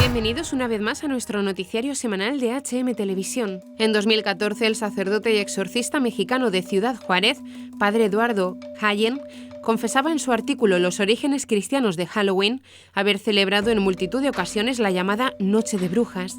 Bienvenidos una vez más a nuestro noticiario semanal de HM Televisión. En 2014, el sacerdote y exorcista mexicano de Ciudad Juárez, padre Eduardo Hayen, confesaba en su artículo Los orígenes cristianos de Halloween haber celebrado en multitud de ocasiones la llamada Noche de Brujas.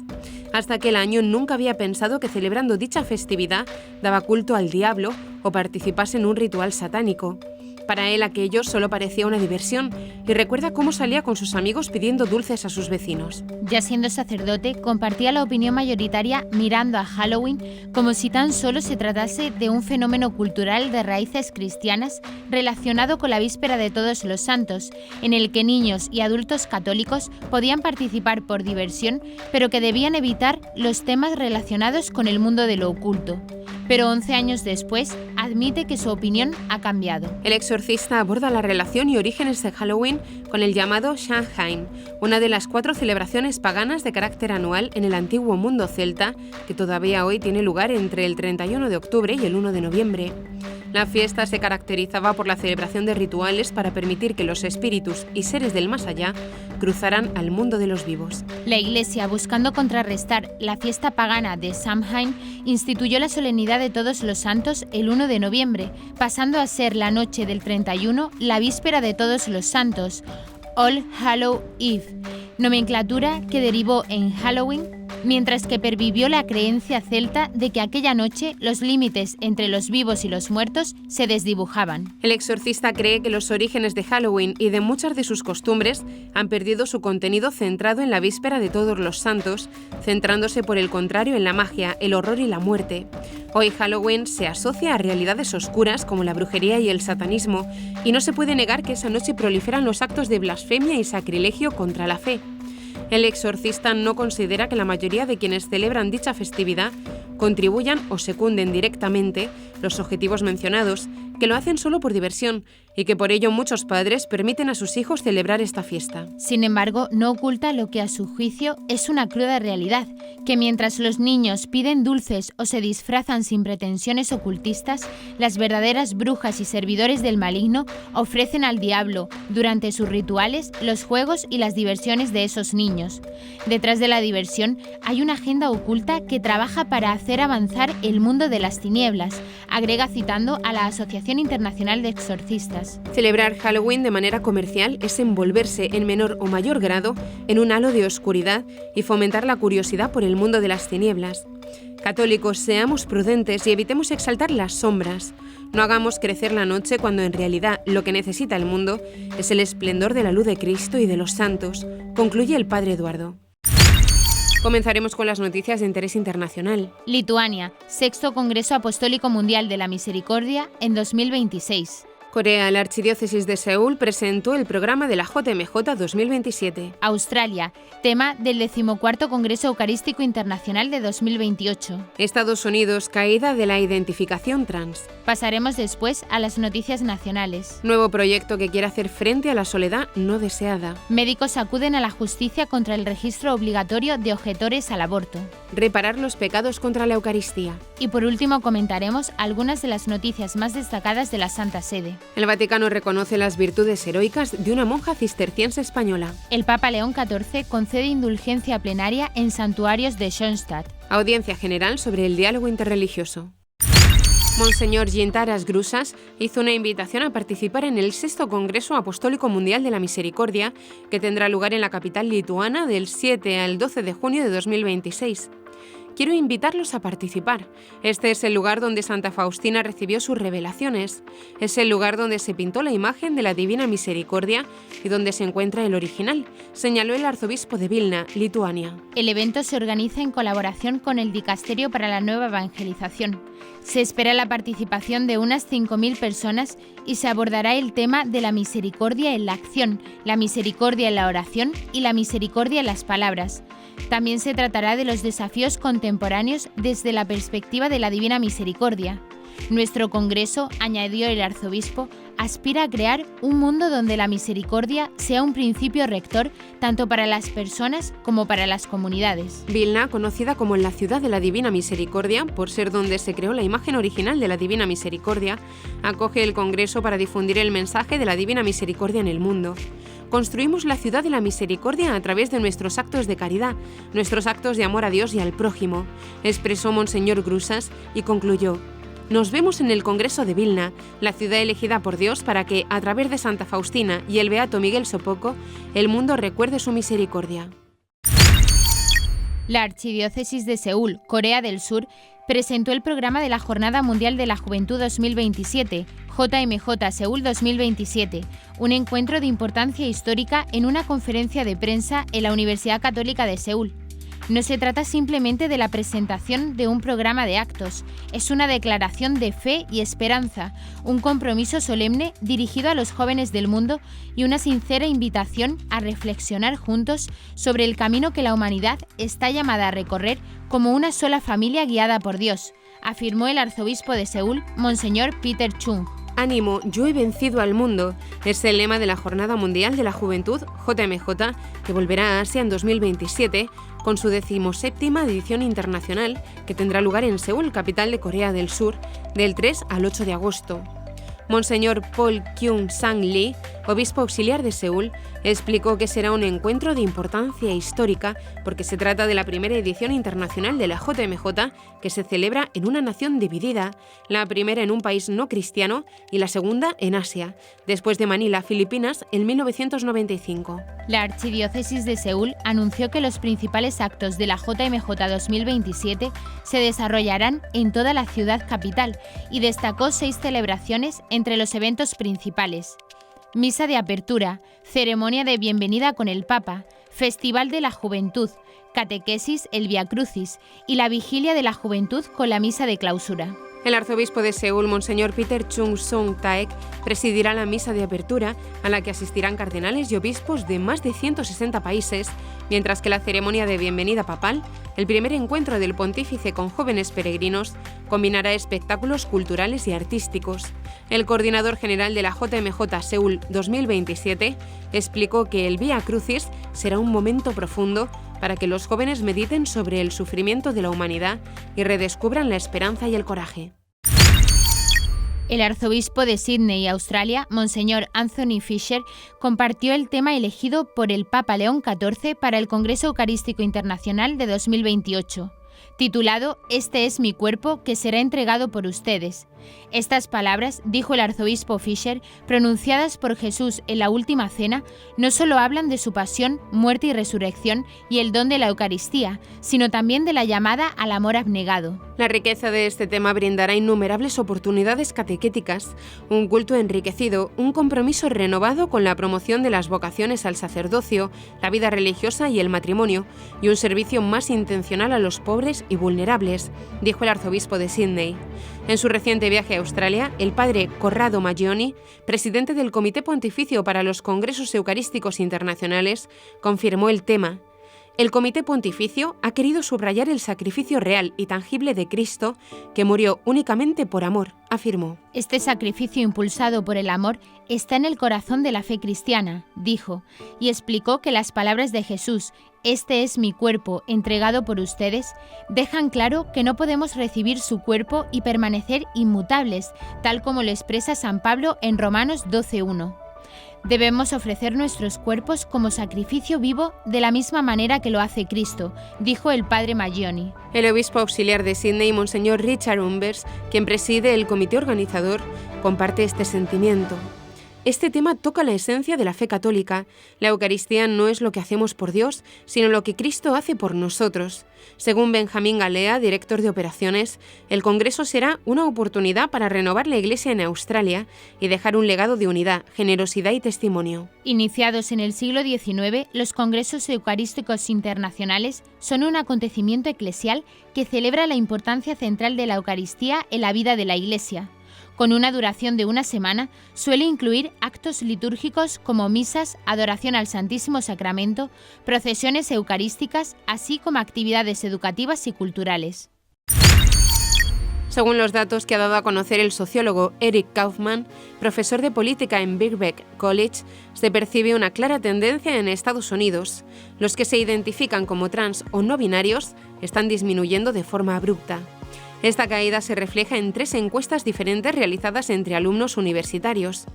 Hasta aquel año nunca había pensado que celebrando dicha festividad daba culto al diablo o participase en un ritual satánico. Para él aquello solo parecía una diversión y recuerda cómo salía con sus amigos pidiendo dulces a sus vecinos. Ya siendo sacerdote, compartía la opinión mayoritaria mirando a Halloween como si tan solo se tratase de un fenómeno cultural de raíces cristianas relacionado con la víspera de Todos los Santos, en el que niños y adultos católicos podían participar por diversión, pero que debían evitar los temas relacionados con el mundo de lo oculto. Pero 11 años después, admite que su opinión ha cambiado. El exorcista aborda la relación y orígenes de Halloween con el llamado Samhain, una de las 4 celebraciones paganas de carácter anual en el antiguo mundo celta, que todavía hoy tiene lugar entre el 31 de octubre y el 1 de noviembre. La fiesta se caracterizaba por la celebración de rituales para permitir que los espíritus y seres del más allá cruzaran al mundo de los vivos. La Iglesia, buscando contrarrestar la fiesta pagana de Samhain, instituyó la solemnidad de Todos los Santos el 1 de noviembre, pasando a ser la noche del 31 la víspera de Todos los Santos, All Hallow Eve, nomenclatura que derivó en Halloween, mientras que pervivió la creencia celta de que aquella noche los límites entre los vivos y los muertos se desdibujaban. El exorcista cree que los orígenes de Halloween y de muchas de sus costumbres han perdido su contenido centrado en la víspera de Todos los Santos, centrándose por el contrario en la magia, el horror y la muerte. Hoy Halloween se asocia a realidades oscuras como la brujería y el satanismo, y no se puede negar que esa noche proliferan los actos de blasfemia y sacrilegio contra la fe. El exorcista no considera que la mayoría de quienes celebran dicha festividad contribuyan o secunden directamente los objetivos mencionados, que lo hacen solo por diversión y que por ello muchos padres permiten a sus hijos celebrar esta fiesta. Sin embargo, no oculta lo que a su juicio es una cruda realidad, que mientras los niños piden dulces o se disfrazan sin pretensiones ocultistas, las verdaderas brujas y servidores del maligno ofrecen al diablo, durante sus rituales, los juegos y las diversiones de esos niños. Detrás de la diversión hay una agenda oculta que trabaja para hacer avanzar el mundo de las tinieblas, agrega citando a la Asociación Internacional de Exorcistas. Celebrar Halloween de manera comercial es envolverse en menor o mayor grado en un halo de oscuridad y fomentar la curiosidad por el mundo de las tinieblas. Católicos, seamos prudentes y evitemos exaltar las sombras. No hagamos crecer la noche cuando en realidad lo que necesita el mundo es el esplendor de la luz de Cristo y de los santos, concluye el padre Eduardo. Comenzaremos con las noticias de interés internacional. Lituania, sexto Congreso Apostólico Mundial de la Misericordia en 2026. Corea, la Archidiócesis de Seúl presentó el programa de la JMJ 2027. Australia, tema del 14º Congreso Eucarístico Internacional de 2028. Estados Unidos, caída de la identificación trans. Pasaremos después a las noticias nacionales. Nuevo proyecto que quiere hacer frente a la soledad no deseada. Médicos acuden a la justicia contra el registro obligatorio de objetores al aborto. Reparar los pecados contra la Eucaristía. Y por último comentaremos algunas de las noticias más destacadas de la Santa Sede. El Vaticano reconoce las virtudes heroicas de una monja cisterciense española. El Papa León XIV concede indulgencia plenaria en santuarios de Schoenstatt. Audiencia general sobre el diálogo interreligioso. Monseñor Gintaras Grusas hizo una invitación a participar en el 6º Congreso Apostólico Mundial de la Misericordia, que tendrá lugar en la capital lituana del 7 al 12 de junio de 2026. Quiero invitarlos a participar. Este es el lugar donde Santa Faustina recibió sus revelaciones. Es el lugar donde se pintó la imagen de la Divina Misericordia y donde se encuentra el original, señaló el arzobispo de Vilna, Lituania. El evento se organiza en colaboración con el Dicasterio para la Nueva Evangelización. Se espera la participación de unas 5.000 personas y se abordará el tema de la misericordia en la acción, la misericordia en la oración y la misericordia en las palabras. También se tratará de los desafíos contemporáneos desde la perspectiva de la Divina Misericordia. Nuestro Congreso, añadió el arzobispo, aspira a crear un mundo donde la misericordia sea un principio rector tanto para las personas como para las comunidades. Vilna, conocida como la ciudad de la Divina Misericordia, por ser donde se creó la imagen original de la Divina Misericordia, acoge el Congreso para difundir el mensaje de la Divina Misericordia en el mundo. construimos la ciudad de la misericordia a través de nuestros actos de caridad, nuestros actos de amor a Dios y al prójimo, expresó Monseñor Grusas y concluyó: nos vemos en el Congreso de Vilna, la ciudad elegida por Dios para que, a través de Santa Faustina y el beato Miguel Sopoco, el mundo recuerde su misericordia. La Archidiócesis de Seúl, Corea del Sur, presentó el programa de la Jornada Mundial de la Juventud 2027, JMJ Seúl 2027, un encuentro de importancia histórica en una conferencia de prensa en la Universidad Católica de Seúl. No se trata simplemente de la presentación de un programa de actos, es una declaración de fe y esperanza, un compromiso solemne dirigido a los jóvenes del mundo y una sincera invitación a reflexionar juntos sobre el camino que la humanidad está llamada a recorrer como una sola familia guiada por Dios, afirmó el arzobispo de Seúl, Monseñor Peter Chung. Ánimo, yo he vencido al mundo, es el lema de la Jornada Mundial de la Juventud, JMJ, que volverá a Asia en 2027, con su 17ª edición internacional, que tendrá lugar en Seúl, capital de Corea del Sur, del 3 al 8 de agosto. Monseñor Paul Kyung-sang Lee, obispo auxiliar de Seúl, explicó que será un encuentro de importancia histórica porque se trata de la primera edición internacional de la JMJ que se celebra en una nación dividida, la primera en un país no cristiano y la segunda en Asia, después de Manila, Filipinas, en 1995. La Archidiócesis de Seúl anunció que los principales actos de la JMJ 2027 se desarrollarán en toda la ciudad capital y destacó 6 celebraciones entre los eventos principales: Misa de apertura, ceremonia de bienvenida con el Papa, Festival de la Juventud, catequesis, el Via Crucis y la Vigilia de la Juventud con la misa de clausura. El arzobispo de Seúl, Monseñor Peter Chung-sung Taek, presidirá la misa de apertura, a la que asistirán cardenales y obispos de más de 160 países, mientras que la ceremonia de bienvenida papal, el primer encuentro del pontífice con jóvenes peregrinos, combinará espectáculos culturales y artísticos. El coordinador general de la JMJ Seúl 2027 explicó que el Via Crucis será un momento profundo para que los jóvenes mediten sobre el sufrimiento de la humanidad y redescubran la esperanza y el coraje. El arzobispo de Sídney, Australia, Monseñor Anthony Fisher, compartió el tema elegido por el Papa León XIV para el Congreso Eucarístico Internacional de 2028, titulado «Este es mi cuerpo que será entregado por ustedes». Estas palabras, dijo el arzobispo Fisher, pronunciadas por Jesús en la Última Cena, no solo hablan de su pasión, muerte y resurrección y el don de la Eucaristía, sino también de la llamada al amor abnegado. La riqueza de este tema brindará innumerables oportunidades catequéticas, un culto enriquecido, un compromiso renovado con la promoción de las vocaciones al sacerdocio, la vida religiosa y el matrimonio, y un servicio más intencional a los pobres y vulnerables, dijo el arzobispo de Sídney. En su reciente viaje a Australia, el padre Corrado Maggioni, presidente del Comité Pontificio para los Congresos Eucarísticos Internacionales, confirmó el tema. El Comité Pontificio ha querido subrayar el sacrificio real y tangible de Cristo, que murió únicamente por amor, afirmó. Este sacrificio impulsado por el amor está en el corazón de la fe cristiana, dijo, y explicó que las palabras de Jesús, «Este es mi cuerpo, entregado por ustedes», dejan claro que no podemos recibir su cuerpo y permanecer inmutables, tal como lo expresa San Pablo en Romanos 12:1. Debemos ofrecer nuestros cuerpos como sacrificio vivo de la misma manera que lo hace Cristo, dijo el padre Maggioni. El obispo auxiliar de Sídney, Monseñor Richard Umbers, quien preside el comité organizador, comparte este sentimiento. Este tema toca la esencia de la fe católica. La Eucaristía no es lo que hacemos por Dios, sino lo que Cristo hace por nosotros. Según Benjamín Galea, director de operaciones, el Congreso será una oportunidad para renovar la Iglesia en Australia y dejar un legado de unidad, generosidad y testimonio. Iniciados en el siglo XIX, los Congresos Eucarísticos Internacionales son un acontecimiento eclesial que celebra la importancia central de la Eucaristía en la vida de la Iglesia. Con una duración de una semana, suele incluir actos litúrgicos como misas, adoración al Santísimo Sacramento, procesiones eucarísticas, así como actividades educativas y culturales. Según los datos que ha dado a conocer el sociólogo Eric Kaufman, profesor de política en Birkbeck College, se percibe una clara tendencia en Estados Unidos. Los que se identifican como trans o no binarios están disminuyendo de forma abrupta. Esta caída se refleja en 3 encuestas diferentes realizadas entre alumnos universitarios.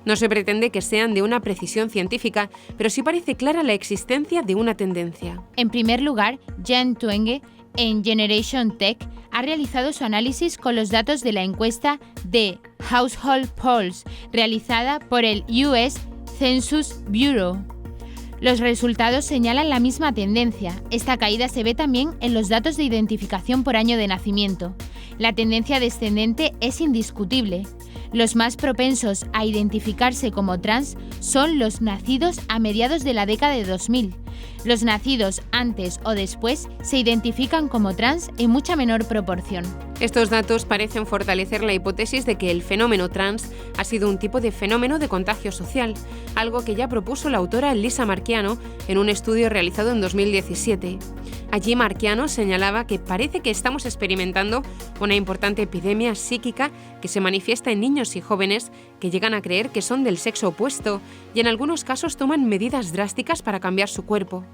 No se pretende que sean de una precisión científica, pero sí parece clara la existencia de una tendencia. En primer lugar, Jan Twenge, en Generation Tech, ha realizado su análisis con los datos de la encuesta de Household Polls, realizada por el US Census Bureau. Los resultados señalan la misma tendencia. Esta caída se ve también en los datos de identificación por año de nacimiento. La tendencia descendente es indiscutible. Los más propensos a identificarse como trans son los nacidos a mediados de la década de 2000. Los nacidos antes o después se identifican como trans en mucha menor proporción. Estos datos parecen fortalecer la hipótesis de que el fenómeno trans ha sido un tipo de fenómeno de contagio social, algo que ya propuso la autora Lisa Marchiano en un estudio realizado en 2017. Allí Marchiano señalaba que parece que estamos experimentando una importante epidemia psíquica que se manifiesta en niños y jóvenes que llegan a creer que son del sexo opuesto y en algunos casos toman medidas drásticas para cambiar su cuerpo.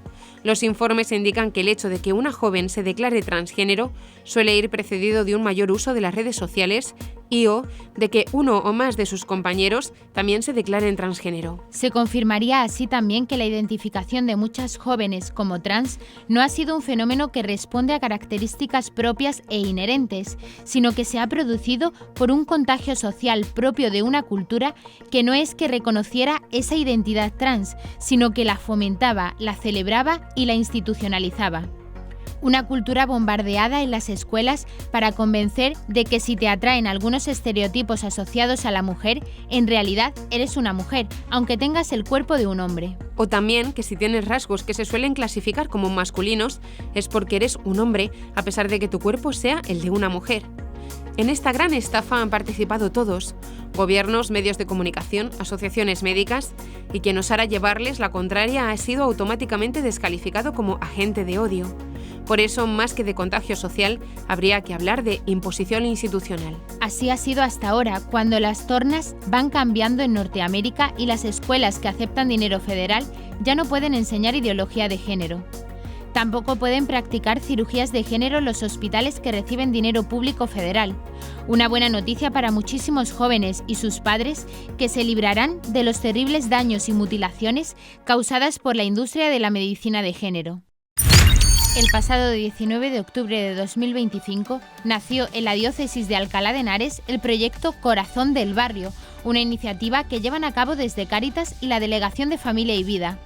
Los informes indican que el hecho de que una joven se declare transgénero suele ir precedido de un mayor uso de las redes sociales y/o de que uno o más de sus compañeros también se declaren transgénero. Se confirmaría así también que la identificación de muchas jóvenes como trans no ha sido un fenómeno que responde a características propias e inherentes, sino que se ha producido por un contagio social propio de una cultura que no es que reconociera esa identidad trans, sino que la fomentaba, la celebraba y la institucionalizaba. Una cultura bombardeada en las escuelas para convencer de que si te atraen algunos estereotipos asociados a la mujer, en realidad eres una mujer, aunque tengas el cuerpo de un hombre. O también que si tienes rasgos que se suelen clasificar como masculinos, es porque eres un hombre, a pesar de que tu cuerpo sea el de una mujer. En esta gran estafa han participado todos: gobiernos, medios de comunicación, asociaciones médicas, y quien osara llevarles la contraria ha sido automáticamente descalificado como agente de odio. Por eso, más que de contagio social, habría que hablar de imposición institucional. Así ha sido hasta ahora, cuando las tornas van cambiando en Norteamérica y las escuelas que aceptan dinero federal ya no pueden enseñar ideología de género. Tampoco pueden practicar cirugías de género los hospitales que reciben dinero público federal. Una buena noticia para muchísimos jóvenes y sus padres que se librarán de los terribles daños y mutilaciones causadas por la industria de la medicina de género. El pasado 19 de octubre de 2025 nació en la diócesis de Alcalá de Henares el proyecto Corazón del Barrio, una iniciativa que llevan a cabo desde Cáritas y la Delegación de Familia y Vida.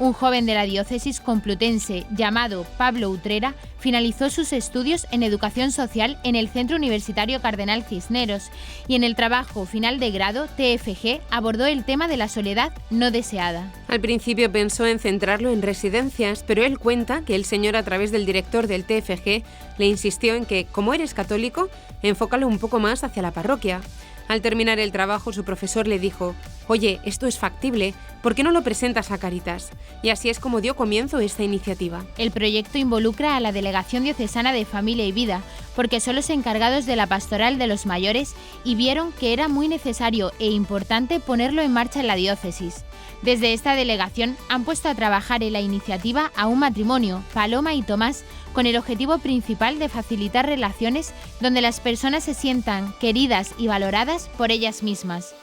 Un joven de la diócesis complutense llamado Pablo Utrera finalizó sus estudios en Educación Social en el Centro Universitario Cardenal Cisneros y en el trabajo final de grado TFG abordó el tema de la soledad no deseada. Al principio pensó en centrarlo en residencias, pero él cuenta que el señor, a través del director del TFG, le insistió en que, como eres católico, enfócalo un poco más hacia la parroquia. Al terminar el trabajo, su profesor le dijo: «Oye, esto es factible, ¿por qué no lo presentas a Cáritas?». Y así es como dio comienzo esta iniciativa. El proyecto involucra a la Delegación Diocesana de Familia y Vida, porque son los encargados de la pastoral de los mayores y vieron que era muy necesario e importante ponerlo en marcha en la diócesis. Desde esta delegación han puesto a trabajar en la iniciativa a un matrimonio, Paloma y Tomás, con el objetivo principal de facilitar relaciones donde las personas se sientan queridas y valoradas por ellas mismas.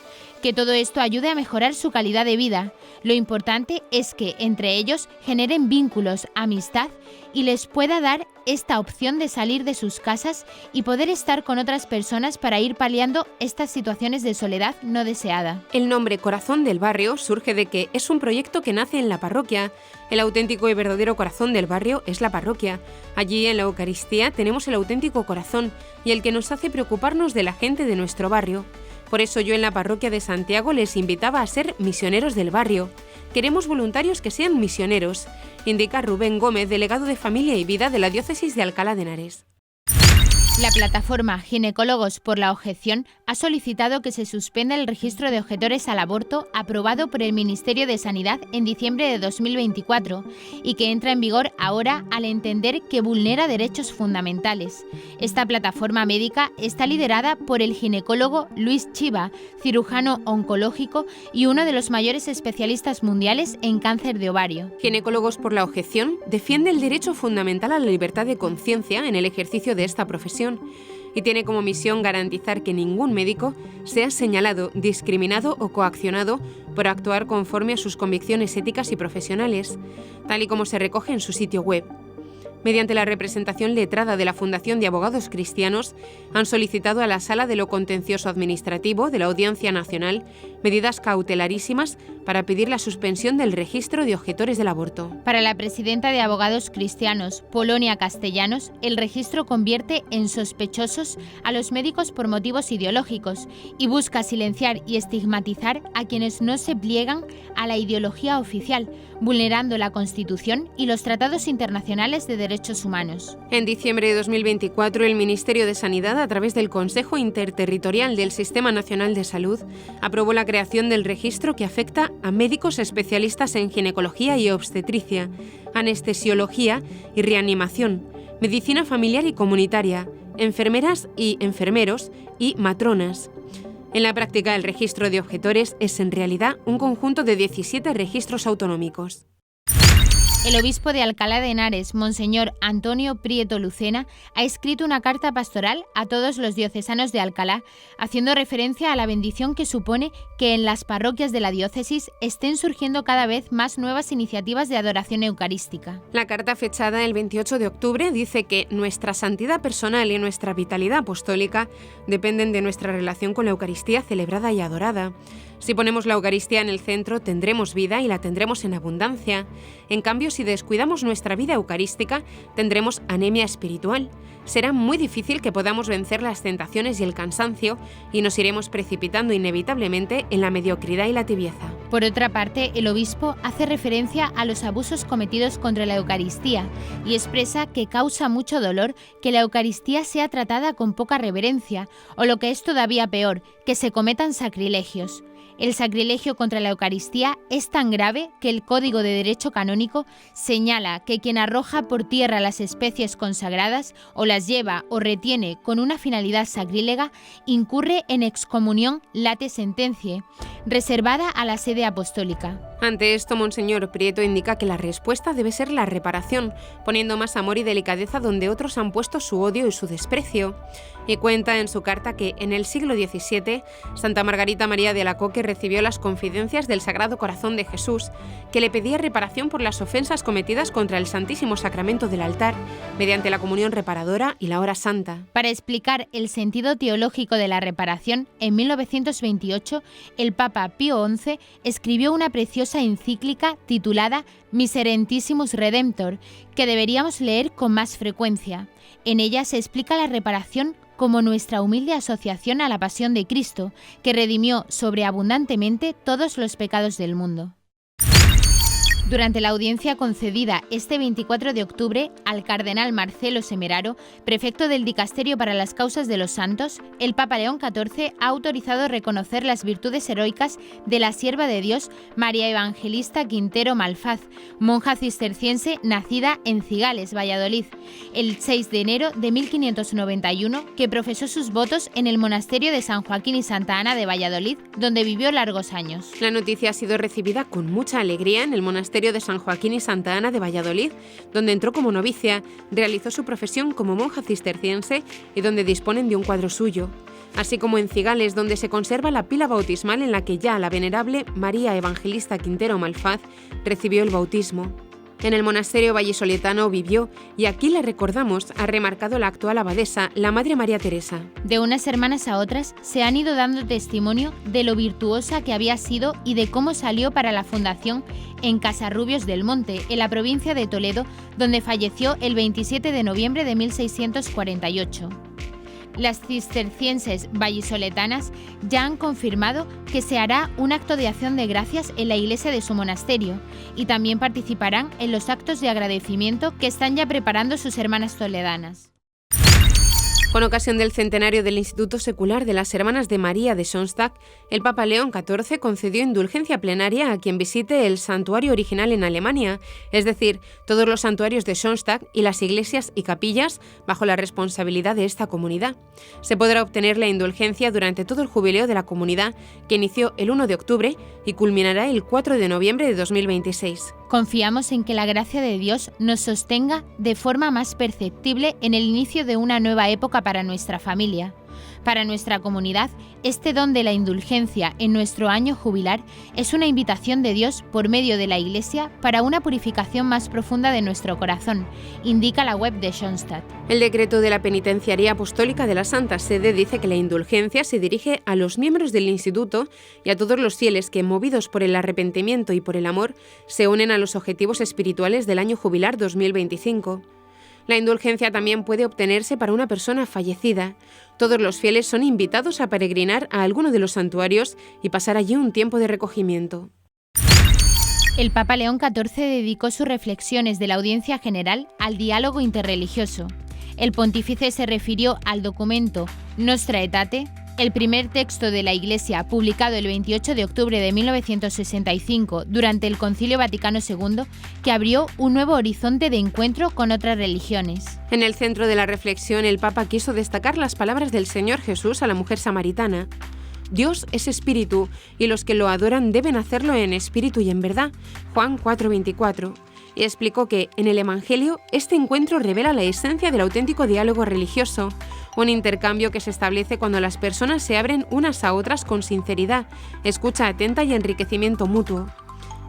Que todo esto ayude a mejorar su calidad de vida. Lo importante es que entre ellos generen vínculos, amistad y les pueda dar esta opción de salir de sus casas y poder estar con otras personas para ir paliando estas situaciones de soledad no deseada. El nombre Corazón del Barrio surge de que es un proyecto que nace en la parroquia. El auténtico y verdadero corazón del barrio es la parroquia. Allí en la Eucaristía tenemos el auténtico corazón y el que nos hace preocuparnos de la gente de nuestro barrio. Por eso yo en la parroquia de Santiago les invitaba a ser misioneros del barrio. Queremos voluntarios que sean misioneros, indica Rubén Gómez, delegado de Familia y Vida de la Diócesis de Alcalá de Henares. La plataforma Ginecólogos por la Objeción ha solicitado que se suspenda el registro de objetores al aborto aprobado por el Ministerio de Sanidad en diciembre de 2024 y que entra en vigor ahora al entender que vulnera derechos fundamentales. Esta plataforma médica está liderada por el ginecólogo Luis Chiva, cirujano oncológico y uno de los mayores especialistas mundiales en cáncer de ovario. Ginecólogos por la Objeción defiende el derecho fundamental a la libertad de conciencia en el ejercicio de esta profesión. y tiene como misión garantizar que ningún médico sea señalado, discriminado o coaccionado por actuar conforme a sus convicciones éticas y profesionales, tal y como se recoge en su sitio web. Mediante la representación letrada de la Fundación de Abogados Cristianos, han solicitado a la Sala de lo Contencioso Administrativo de la Audiencia Nacional medidas cautelarísimas para pedir la suspensión del registro de objetores del aborto. Para la presidenta de Abogados Cristianos, Polonia Castellanos, el registro convierte en sospechosos a los médicos por motivos ideológicos y busca silenciar y estigmatizar a quienes no se pliegan a la ideología oficial, vulnerando la Constitución y los tratados internacionales de derechos humanos. En diciembre de 2024, el Ministerio de Sanidad, a través del Consejo Interterritorial del Sistema Nacional de Salud, aprobó la creación del registro que afecta a médicos especialistas en ginecología y obstetricia, anestesiología y reanimación, medicina familiar y comunitaria, enfermeras y enfermeros y matronas. En la práctica, el registro de objetores es en realidad un conjunto de 17 registros autonómicos. El obispo de Alcalá de Henares, Monseñor Antonio Prieto Lucena, ha escrito una carta pastoral a todos los diocesanos de Alcalá, haciendo referencia a la bendición que supone que en las parroquias de la diócesis estén surgiendo cada vez más nuevas iniciativas de adoración eucarística. La carta, fechada el 28 de octubre, dice que nuestra santidad personal y nuestra vitalidad apostólica dependen de nuestra relación con la Eucaristía celebrada y adorada. Si ponemos la Eucaristía en el centro, tendremos vida y la tendremos en abundancia. En cambio, si descuidamos nuestra vida eucarística, tendremos anemia espiritual. Será muy difícil que podamos vencer las tentaciones y el cansancio y nos iremos precipitando inevitablemente en la mediocridad y la tibieza. Por otra parte, el obispo hace referencia a los abusos cometidos contra la Eucaristía y expresa que causa mucho dolor que la Eucaristía sea tratada con poca reverencia o, lo que es todavía peor, que se cometan sacrilegios. El sacrilegio contra la Eucaristía es tan grave que el Código de Derecho Canónico señala que quien arroja por tierra las especies consagradas o las lleva o retiene con una finalidad sacrílega incurre en excomunión late sententiae, reservada a la sede apostólica. Ante esto, Monseñor Prieto indica que la respuesta debe ser la reparación, poniendo más amor y delicadeza donde otros han puesto su odio y su desprecio. Y cuenta en su carta que en el siglo XVII, Santa Margarita María de Alacoque recibió las confidencias del Sagrado Corazón de Jesús, que le pedía reparación por las ofensas cometidas contra el Santísimo Sacramento del altar, mediante la comunión reparadora y la hora santa. Para explicar el sentido teológico de la reparación, en 1928, el Papa Pío XI escribió una preciosa encíclica titulada Miserentissimus Redemptor, que deberíamos leer con más frecuencia. En ella se explica la reparación como nuestra humilde asociación a la pasión de Cristo, que redimió sobreabundantemente todos los pecados del mundo. Durante la audiencia concedida este 24 de octubre al cardenal Marcelo Semeraro, prefecto del Dicasterio para las Causas de los Santos, el Papa León XIV ha autorizado reconocer las virtudes heroicas de la sierva de Dios María Evangelista Quintero Malfaz, monja cisterciense nacida en Cigales, Valladolid, el 6 de enero de 1591, que profesó sus votos en el monasterio de San Joaquín y Santa Ana de Valladolid, donde vivió largos años. La noticia ha sido recibida con mucha alegría en el monasterio de San Joaquín y Santa Ana de Valladolid, donde entró como novicia, realizó su profesión como monja cisterciense y donde disponen de un cuadro suyo, así como en Cigales, donde se conserva la pila bautismal en la que ya la venerable María Evangelista Quintero Malfaz recibió el bautismo. En el monasterio vallisoletano vivió y aquí la recordamos, ha remarcado la actual abadesa, la Madre María Teresa. De unas hermanas a otras se han ido dando testimonio de lo virtuosa que había sido y de cómo salió para la fundación en Casarrubios del Monte, en la provincia de Toledo, donde falleció el 27 de noviembre de 1648. Las cistercienses vallisoletanas ya han confirmado que se hará un acto de acción de gracias en la iglesia de su monasterio y también participarán en los actos de agradecimiento que están ya preparando sus hermanas toledanas. Con ocasión del centenario del Instituto Secular de las Hermanas de María de Schoenstatt, el Papa León XIV concedió indulgencia plenaria a quien visite el santuario original en Alemania, es decir, todos los santuarios de Schoenstatt y las iglesias y capillas bajo la responsabilidad de esta comunidad. Se podrá obtener la indulgencia durante todo el jubileo de la comunidad, que inició el 1 de octubre y culminará el 4 de noviembre de 2026. Confiamos en que la gracia de Dios nos sostenga de forma más perceptible en el inicio de una nueva época para nuestra familia. Para nuestra comunidad, este don de la indulgencia en nuestro año jubilar es una invitación de Dios por medio de la Iglesia para una purificación más profunda de nuestro corazón, indica la web de Schoenstatt. El decreto de la Penitenciaría Apostólica de la Santa Sede dice que la indulgencia se dirige a los miembros del Instituto y a todos los fieles que, movidos por el arrepentimiento y por el amor, se unen a los objetivos espirituales del año jubilar 2025. La indulgencia también puede obtenerse para una persona fallecida. Todos los fieles son invitados a peregrinar a alguno de los santuarios y pasar allí un tiempo de recogimiento. El Papa León XIV dedicó sus reflexiones de la audiencia general al diálogo interreligioso. El pontífice se refirió al documento Nostra Aetate, el primer texto de la Iglesia publicado el 28 de octubre de 1965 durante el Concilio Vaticano II, que abrió un nuevo horizonte de encuentro con otras religiones. En el centro de la reflexión, el Papa quiso destacar las palabras del Señor Jesús a la mujer samaritana. Dios es espíritu, y los que lo adoran deben hacerlo en espíritu y en verdad. Juan 4:24. Y explicó que, en el Evangelio, este encuentro revela la esencia del auténtico diálogo religioso, un intercambio que se establece cuando las personas se abren unas a otras con sinceridad, escucha atenta y enriquecimiento mutuo.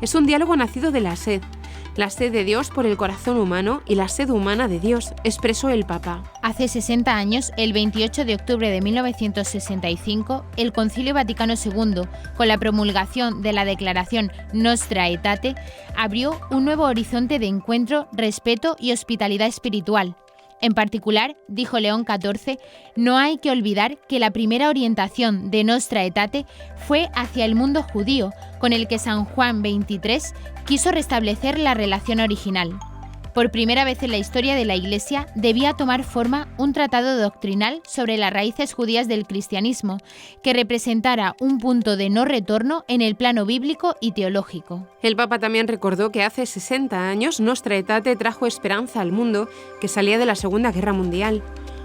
Es un diálogo nacido de la sed de Dios por el corazón humano y la sed humana de Dios, expresó el Papa. Hace 60 años, el 28 de octubre de 1965, el Concilio Vaticano II, con la promulgación de la declaración Nostra Aetate, abrió un nuevo horizonte de encuentro, respeto y hospitalidad espiritual. En particular, dijo León XIV, no hay que olvidar que la primera orientación de Nostra Aetate fue hacia el mundo judío, con el que San Juan XXIII quiso restablecer la relación original. Por primera vez en la historia de la Iglesia debía tomar forma un tratado doctrinal sobre las raíces judías del cristianismo, que representara un punto de no retorno en el plano bíblico y teológico. El Papa también recordó que hace 60 años Nostra Aetate trajo esperanza al mundo que salía de la Segunda Guerra Mundial.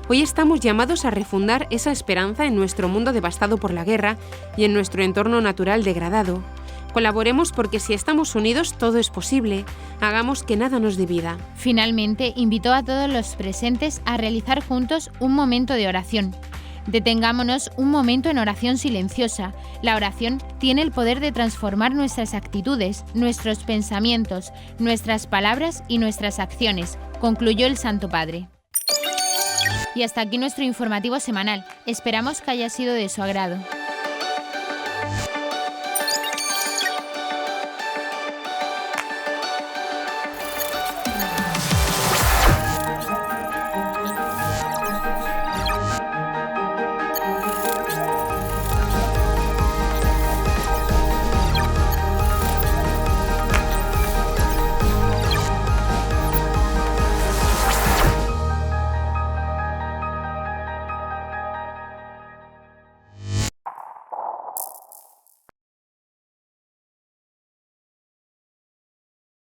Hoy estamos llamados a refundar esa esperanza en nuestro mundo devastado por la guerra y en nuestro entorno natural degradado. Colaboremos porque si estamos unidos todo es posible. Hagamos que nada nos divida. Finalmente, invitó a todos los presentes a realizar juntos un momento de oración. Detengámonos un momento en oración silenciosa. La oración tiene el poder de transformar nuestras actitudes, nuestros pensamientos, nuestras palabras y nuestras acciones, concluyó el Santo Padre. Y hasta aquí nuestro informativo semanal. Esperamos que haya sido de su agrado.